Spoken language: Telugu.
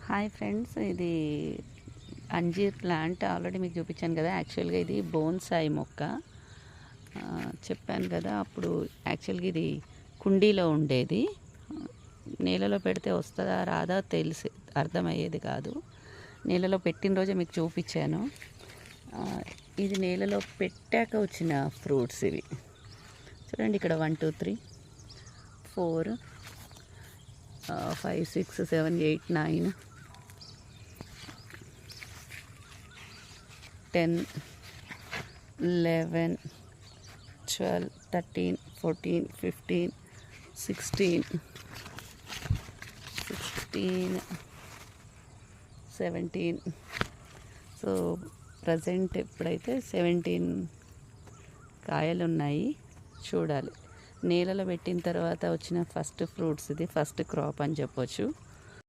హాయ్ ఫ్రెండ్స్, ఇది అంజీర్ ప్లాంట్ ఆల్రెడీ మీకు చూపించాను కదా. యాక్చువల్గా ఇది బోన్సాయి మొక్క. చెప్పాను కదా అప్పుడు. యాక్చువల్గా ఇది కుండీలో ఉండేది. నీళ్ళలో పెడితే వస్తుందా రాదా తెలిసి అర్థమయ్యేది కాదు. నీళ్ళలో పెట్టిన రోజే మీకు చూపించాను. ఇది నీళ్ళలో పెట్టాక వచ్చిన ఫ్రూట్స్ ఇవి. చూడండి, ఇక్కడ 1 2 3 4 5 6 7 8 9 10 11 12 13 14 15 16 17. సో ప్రజెంట్ ఇప్పుడైతే 17 కాయలు ఉన్నాయి. చూడాలి. నీళ్ళలో పెట్టిన తర్వాత వచ్చిన ఫస్ట్ ఫ్రూట్స్, ఇది ఫస్ట్ క్రాప్ అని చెప్పొచ్చు.